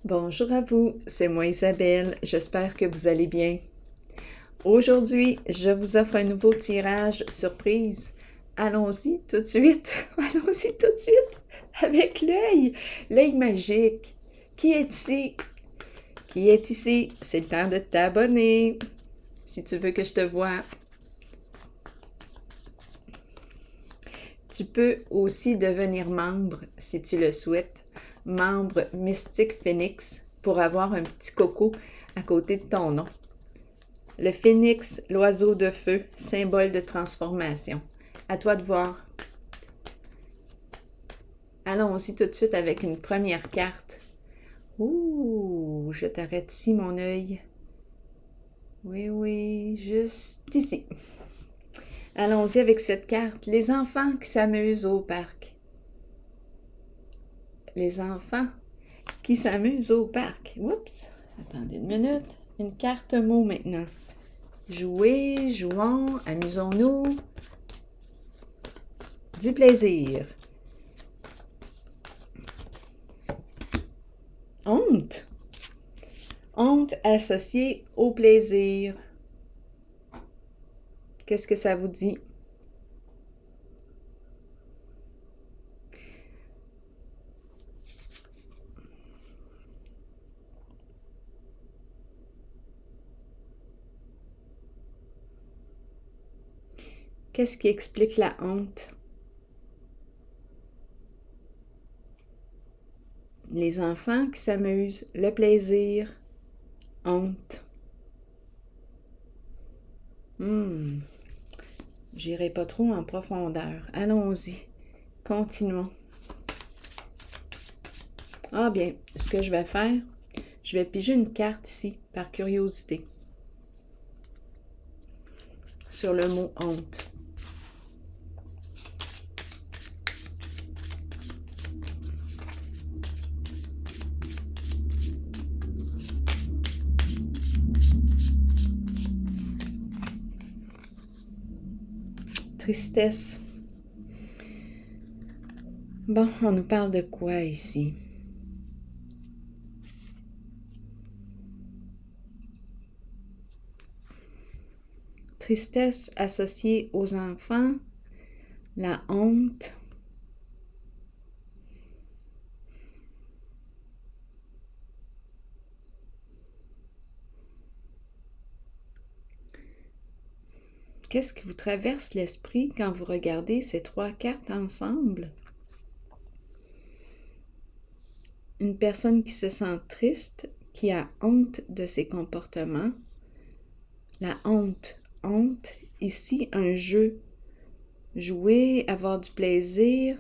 Bonjour à vous, c'est moi Isabelle, j'espère que vous allez bien. Aujourd'hui, je vous offre un nouveau tirage surprise. Allons-y tout de suite, allons-y tout de suite avec l'œil magique. Qui est ici? Qui est ici? C'est le temps de t'abonner si tu veux que je te voie. Tu peux aussi devenir membre si tu le souhaites, membre Mystique Phoenix pour avoir un petit coco à côté de ton nom. Le phénix, l'oiseau de feu, symbole de transformation. À toi de voir. Allons-y tout de suite avec une première carte. Ouh, je t'arrête ici, mon œil. Oui, juste ici. Allons-y avec cette carte. Les enfants qui s'amusent au parc. Les enfants qui s'amusent au parc. Oups, attendez une minute. Une carte mot maintenant. Jouer, jouons, amusons-nous. Du plaisir. Honte. Honte associée au plaisir. Qu'est-ce que ça vous dit? Qu'est-ce qui explique la honte? Les enfants qui s'amusent, le plaisir, honte. J'irai pas trop en profondeur. Allons-y. Continuons. Ah bien, ce que je vais faire, je vais piger une carte ici, par curiosité, sur le mot honte. Tristesse. Bon, on nous parle de quoi ici? Tristesse associée aux enfants, la honte. Qu'est-ce qui vous traverse l'esprit quand vous regardez ces trois cartes ensemble? Une personne qui se sent triste, qui a honte de ses comportements. La honte. Honte, ici, un jeu. Jouer, avoir du plaisir.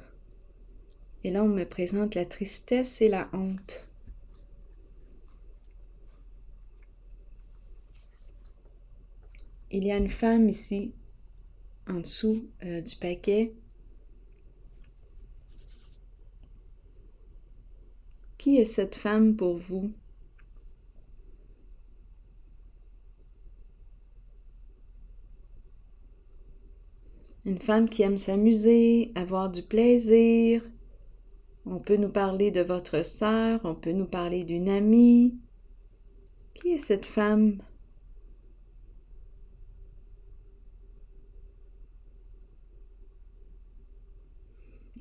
Et là, on me présente la tristesse et la honte. Il y a une femme ici, en dessous du paquet. Qui est cette femme pour vous? Une femme qui aime s'amuser, avoir du plaisir. On peut nous parler de votre sœur, on peut nous parler d'une amie. Qui est cette femme?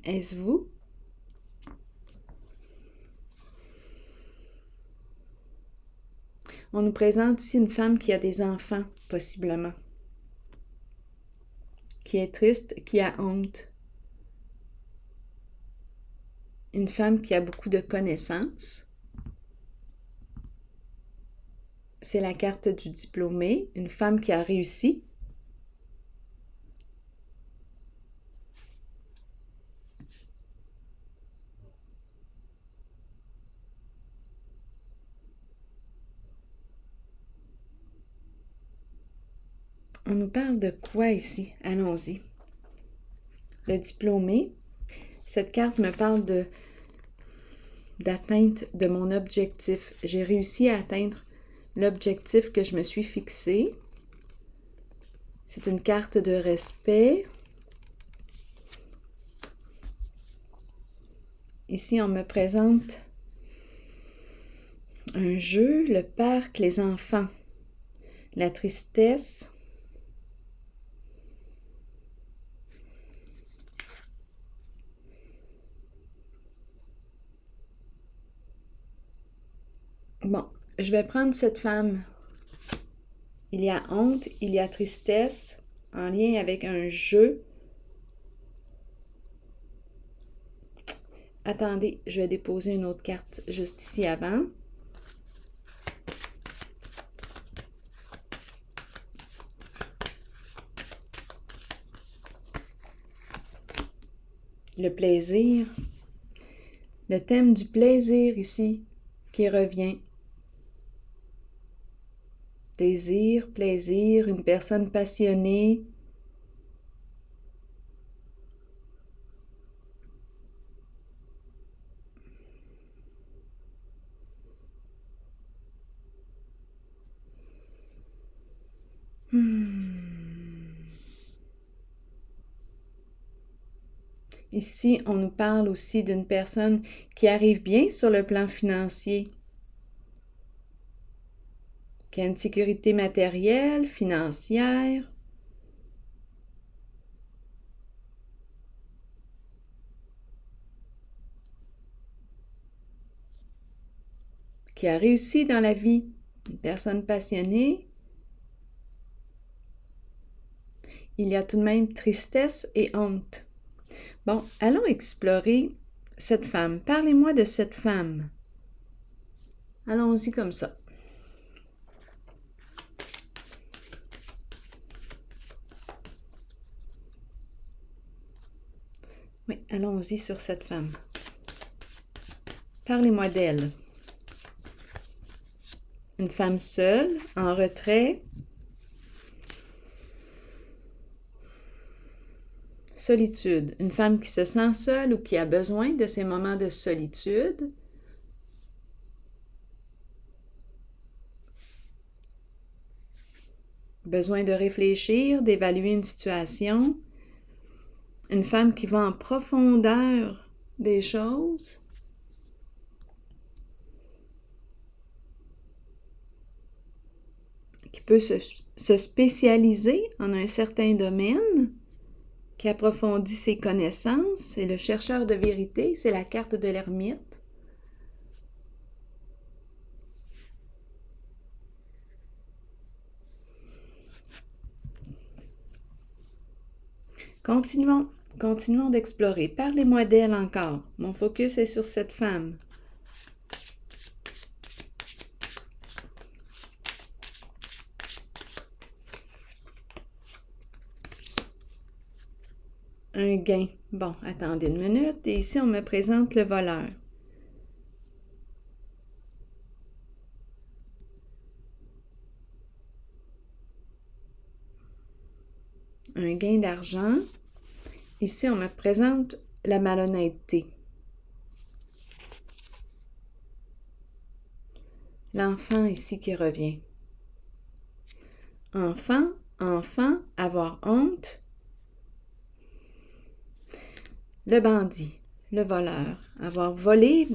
Est-ce vous? On nous présente ici une femme qui a des enfants, possiblement. Qui est triste, qui a honte. Une femme qui a beaucoup de connaissances. C'est la carte du diplômé. Une femme qui a réussi. On nous parle de quoi ici? Allons-y. Le diplômé. Cette carte me parle d'atteinte de mon objectif. J'ai réussi à atteindre l'objectif que je me suis fixé. C'est une carte de respect. Ici, on me présente Un jeu, le parc, les enfants. La tristesse. Bon, je vais prendre cette femme. Il y a honte, il y a tristesse, en lien avec un jeu. Attendez, je vais déposer une autre carte juste ici avant. Le plaisir. Le thème du plaisir ici qui revient. Désir, plaisir, une personne passionnée. Ici, on nous parle aussi d'une personne qui arrive bien sur le plan financier, qui a une sécurité matérielle, financière. Qui a réussi dans la vie, une personne passionnée. Il y a tout de même tristesse et honte. Bon, allons explorer cette femme. Parlez-moi de cette femme. Allons-y comme ça. Oui, allons-y sur cette femme. Parlez-moi d'elle. Une femme seule, en retrait. Solitude. Une femme qui se sent seule ou qui a besoin de ces moments de solitude. Besoin de réfléchir, d'évaluer une situation. Une femme qui va en profondeur des choses. Qui peut se spécialiser en un certain domaine. Qui approfondit ses connaissances. C'est le chercheur de vérité. C'est la carte de l'ermite. Continuons d'explorer. Parlez-moi d'elle encore. Mon focus est sur cette femme. Un gain. Bon, attendez une minute. Et ici, on me présente le voleur. Un gain d'argent. Ici, on me présente la malhonnêteté. L'enfant ici qui revient. Enfant, avoir honte. Le bandit, le voleur, avoir volé.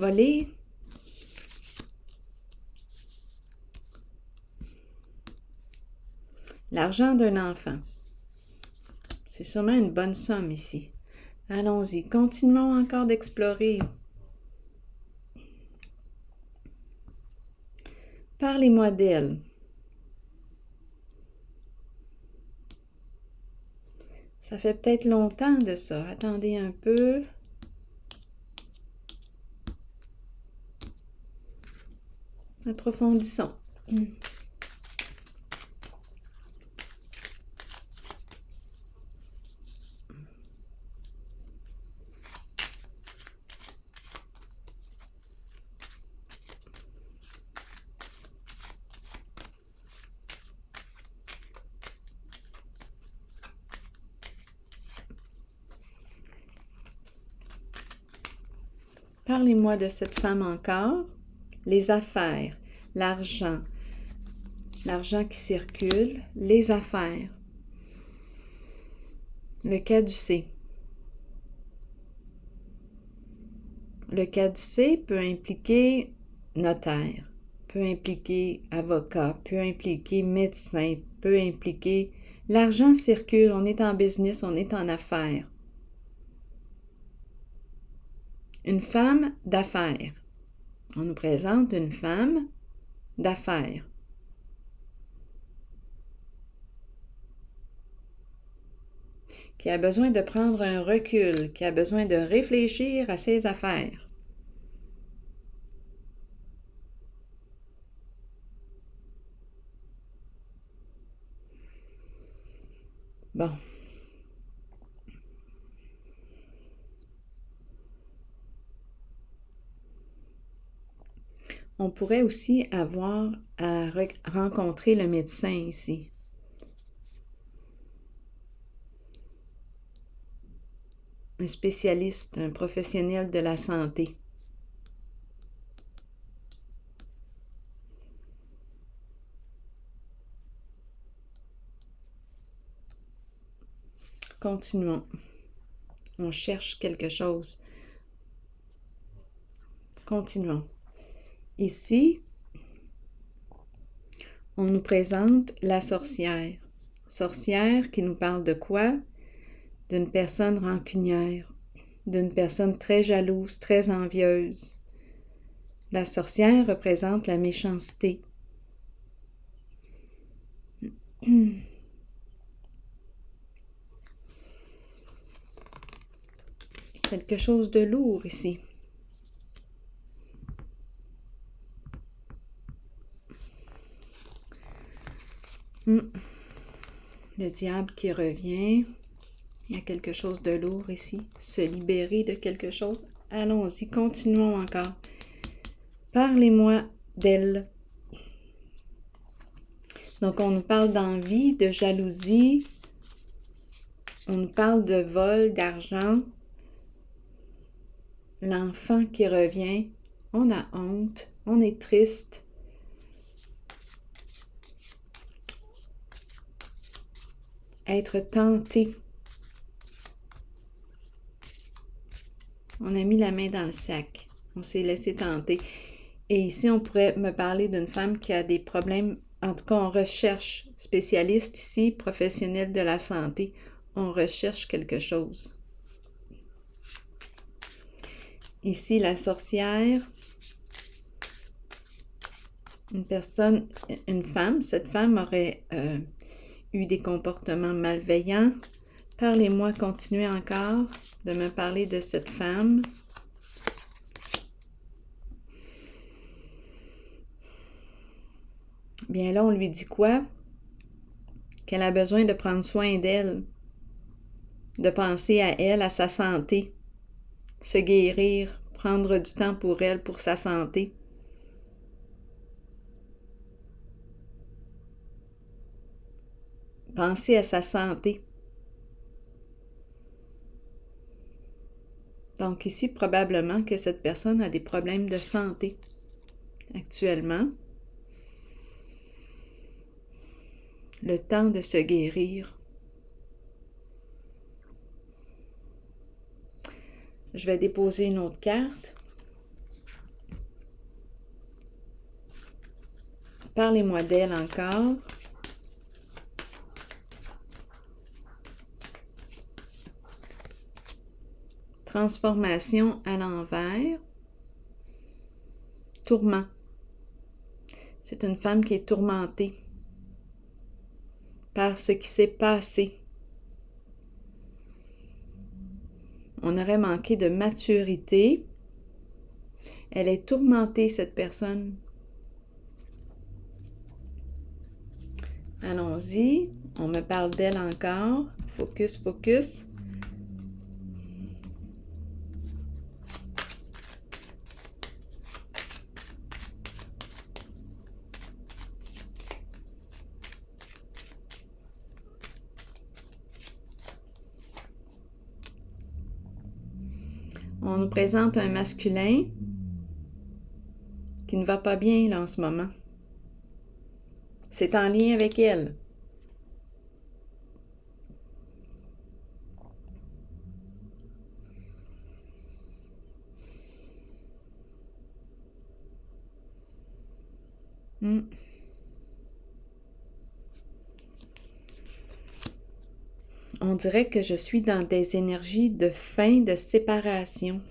L'argent d'un enfant. C'est sûrement une bonne somme ici. Allons-y, continuons encore d'explorer. Parlez-moi d'elle. Ça fait peut-être longtemps de ça. Attendez un peu. Approfondissons. Parlez-moi de cette femme encore. Les affaires, l'argent qui circule, les affaires. Le caducée. Le caducée peut impliquer notaire, peut impliquer avocat, peut impliquer médecin, peut impliquer... L'argent circule, on est en business, on est en affaires. Une femme d'affaires. On nous présente une femme d'affaires. Qui a besoin de prendre un recul, qui a besoin de réfléchir à ses affaires. Bon. On pourrait aussi avoir à rencontrer le médecin ici. Un spécialiste, un professionnel de la santé. Continuons. On cherche quelque chose. Continuons. Ici, on nous présente la sorcière. Sorcière qui nous parle de quoi? D'une personne rancunière, d'une personne très jalouse, très envieuse. La sorcière représente la méchanceté. Quelque chose de lourd ici. Le diable qui revient. Il y a quelque chose de lourd ici. Se libérer de quelque chose. Allons-y, continuons encore. Parlez-moi d'elle. Donc, on nous parle d'envie, de jalousie. On nous parle de vol, d'argent. L'enfant qui revient. On a honte. On est triste. Être tenté. On a mis la main dans le sac. On s'est laissé tenter. Et ici, on pourrait me parler d'une femme qui a des problèmes. En tout cas, on recherche, spécialiste ici, professionnel de la santé, on recherche quelque chose. Ici, la sorcière, une femme, cette femme aurait eu des comportements malveillants. Parlez-moi, continuez encore de me parler de cette femme. Bien là, on lui dit quoi? Qu'elle a besoin de prendre soin d'elle, de penser à elle, à sa santé, se guérir, prendre du temps pour elle, pour sa santé. Penser à sa santé. Donc ici, probablement que cette personne a des problèmes de santé actuellement. Le temps de se guérir. Je vais déposer une autre carte. Parlez-moi d'elle encore. Transformation à l'envers. Tourment. C'est une femme qui est tourmentée par ce qui s'est passé. On aurait manqué de maturité. Elle est tourmentée, cette personne. Allons-y. On me parle d'elle encore. Focus, focus. On nous présente un masculin qui ne va pas bien là, en ce moment. C'est en lien avec elle. Hmm. On dirait que je suis dans des énergies de fin, de séparation.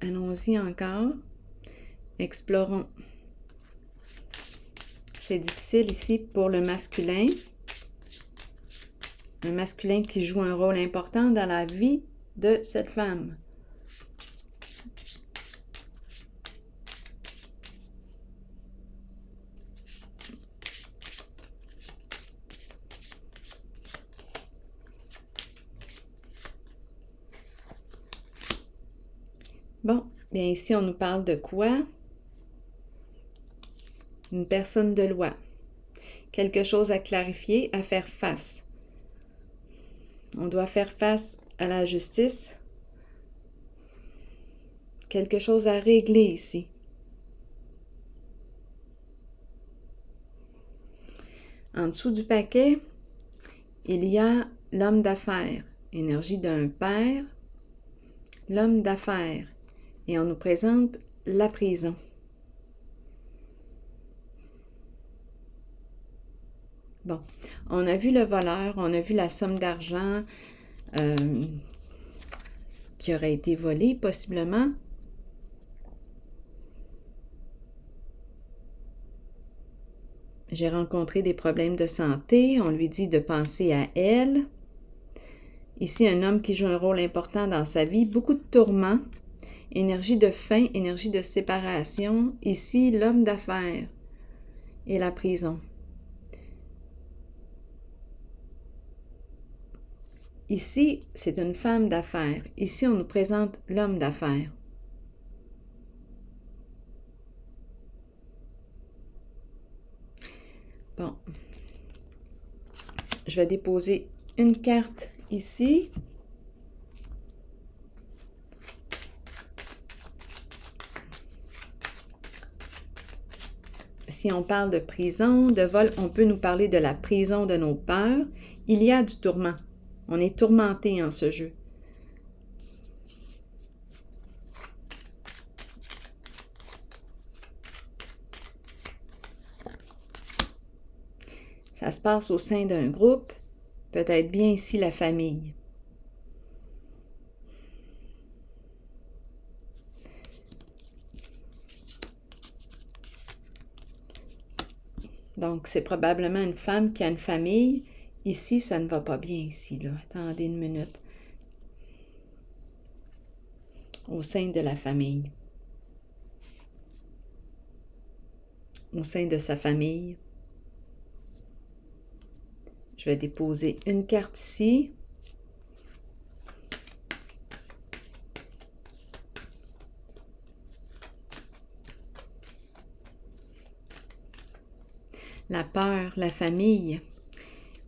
Allons-y encore. Explorons. C'est difficile ici pour le masculin. Un masculin qui joue un rôle important dans la vie de cette femme. Bon, bien ici on nous parle de quoi? Une personne de loi. Quelque chose à clarifier, à faire face. On doit faire face à la justice. Quelque chose à régler ici. En dessous du paquet, il y a l'homme d'affaires, énergie d'un père, l'homme d'affaires. Et on nous présente la prison. Bon, on a vu le voleur, on a vu la somme d'argent qui aurait été volée, possiblement. J'ai rencontré des problèmes de santé, on lui dit de penser à elle. Ici, un homme qui joue un rôle important dans sa vie, beaucoup de tourments, énergie de faim, énergie de séparation. Ici, l'homme d'affaires et la prison. Ici, c'est une femme d'affaires. Ici, on nous présente l'homme d'affaires. Bon. Je vais déposer une carte ici. Si on parle de prison, de vol, on peut nous parler de la prison de nos peurs. Il y a du tourment. On est tourmenté en ce jeu. Ça se passe au sein d'un groupe, peut-être bien ici la famille. Donc, c'est probablement une femme qui a une famille. Ici, ça ne va pas bien ici, là. Attendez une minute. Au sein de la famille. Au sein de sa famille. Je vais déposer une carte ici. La peur, la famille.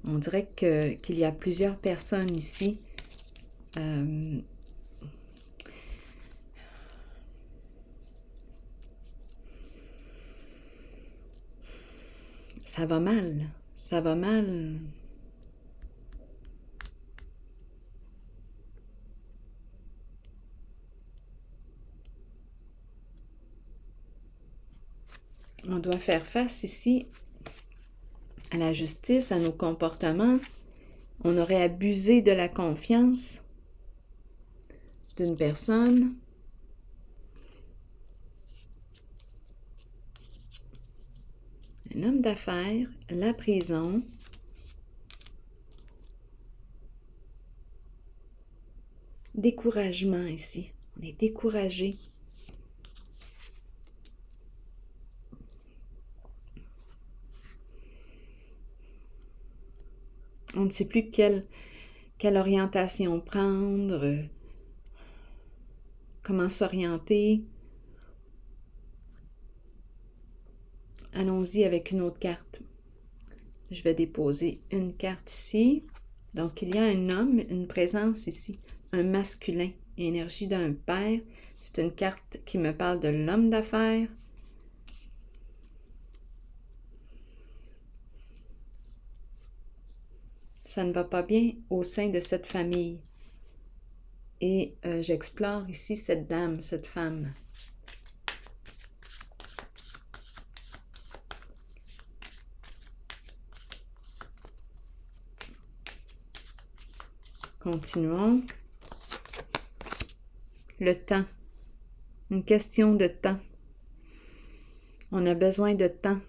On dirait qu'il y a plusieurs personnes ici. Ça va mal. Ça va mal. On doit faire face ici à la justice, à nos comportements. On aurait abusé de la confiance d'une personne. Un homme d'affaires, la prison. Découragement ici. On est découragé. On ne sait plus quelle orientation prendre, comment s'orienter. Allons-y avec une autre carte. Je vais déposer une carte ici. Donc, il y a un homme, une présence ici, un masculin, énergie d'un père. C'est une carte qui me parle de l'homme d'affaires. Ça ne va pas bien au sein de cette famille. et j'explore ici cette dame, cette femme. Continuons. Le temps. Une question de temps. On a besoin de temps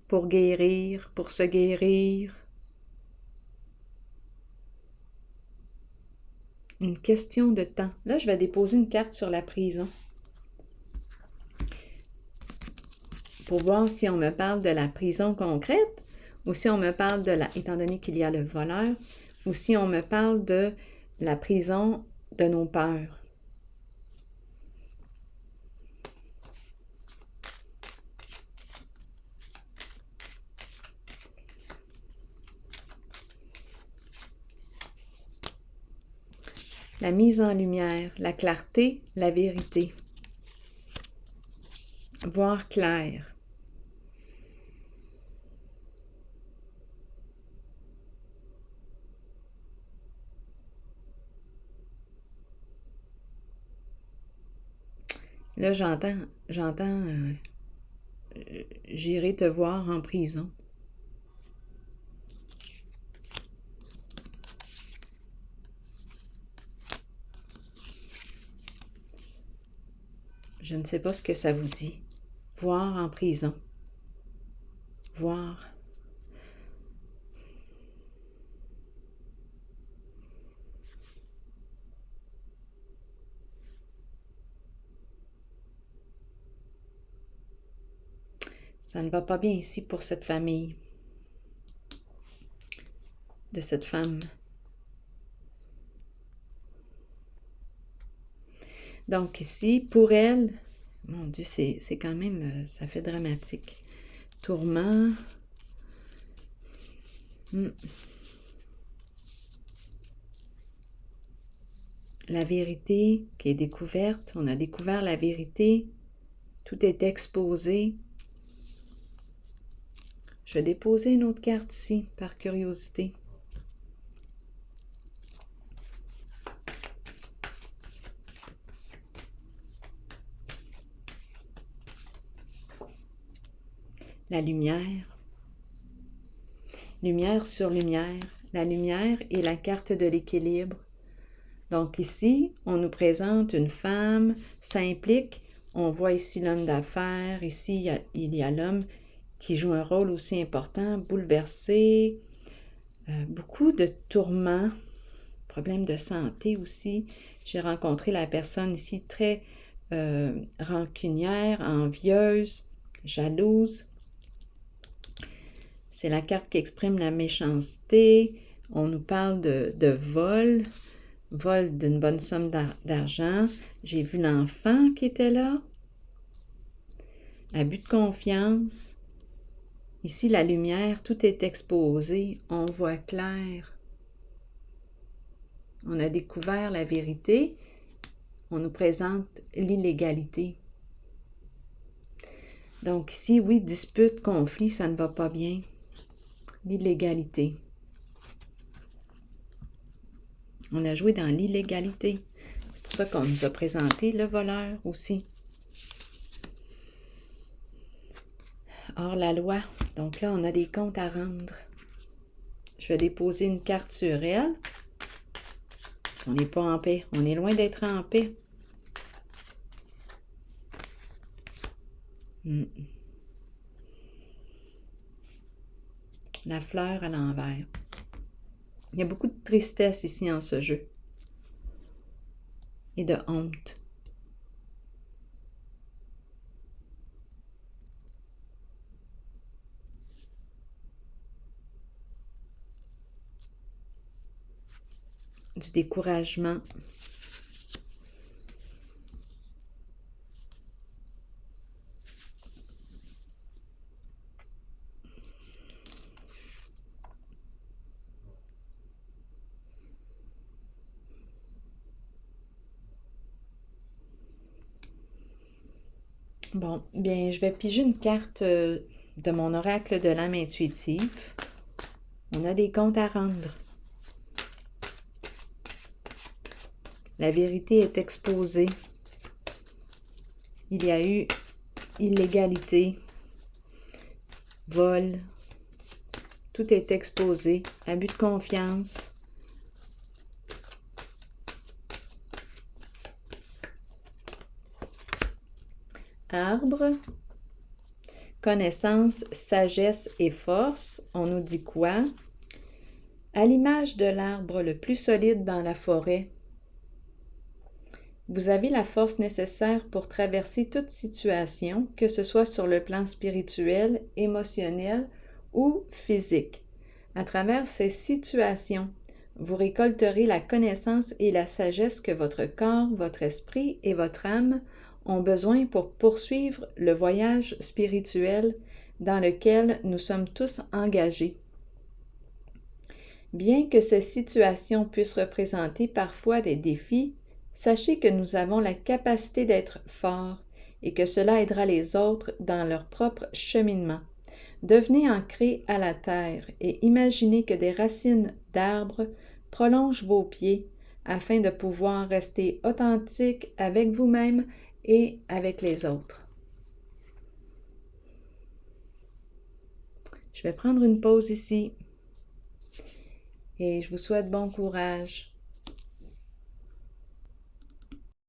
pour guérir, pour se guérir. Une question de temps. Là, je vais déposer une carte sur la prison pour voir si on me parle de la prison concrète ou si on me parle de la, étant donné qu'il y a le voleur, ou si on me parle de la prison de nos peurs. La mise en lumière, la clarté, la vérité. Voir clair. Là, j'entends, j'irai te voir en prison. Je ne sais pas ce que ça vous dit. Voir en prison. Voir. Ça ne va pas bien ici pour cette famille, de cette femme. Donc ici, pour elle, mon Dieu, c'est quand même, ça fait dramatique. Tourment. La vérité qui est découverte, on a découvert la vérité, tout est exposé. Je vais déposer une autre carte ici, par curiosité. La lumière. Lumière sur lumière. La lumière est la carte de l'équilibre. Donc ici, on nous présente une femme, ça implique, on voit ici l'homme d'affaires, ici il y a l'homme qui joue un rôle aussi important, bouleversé, beaucoup de tourments, problèmes de santé aussi. J'ai rencontré la personne ici très rancunière, envieuse, jalouse. C'est la carte qui exprime la méchanceté. On nous parle de vol d'une bonne somme d'argent. J'ai vu l'enfant qui était là. Abus de confiance. Ici, la lumière, tout est exposé. On voit clair. On a découvert la vérité. On nous présente l'illégalité. Donc ici, oui, dispute, conflit, ça ne va pas bien. L'illégalité. On a joué dans l'illégalité. C'est pour ça qu'on nous a présenté le voleur aussi. Hors la loi. Donc là, on a des comptes à rendre. Je vais déposer une carte sur elle. On n'est pas en paix. On est loin d'être en paix. La fleur à l'envers. Il y a beaucoup de tristesse ici en ce jeu. Et de honte. Du découragement. Bon, bien, je vais piger une carte de mon oracle de l'âme intuitive. On a des comptes à rendre. La vérité est exposée. Il y a eu illégalité, vol, tout est exposé, abus de confiance. Arbre, connaissance, sagesse et force. On nous dit quoi? À l'image de l'arbre le plus solide dans la forêt, vous avez la force nécessaire pour traverser toute situation, que ce soit sur le plan spirituel, émotionnel ou physique. À travers ces situations, vous récolterez la connaissance et la sagesse que votre corps, votre esprit et votre âme ont besoin pour poursuivre le voyage spirituel dans lequel nous sommes tous engagés. Bien que ces situations puissent représenter parfois des défis, sachez que nous avons la capacité d'être forts et que cela aidera les autres dans leur propre cheminement. Devenez ancrés à la terre et imaginez que des racines d'arbres prolongent vos pieds afin de pouvoir rester authentique avec vous-même et avec les autres. Je vais prendre une pause ici et je vous souhaite bon courage.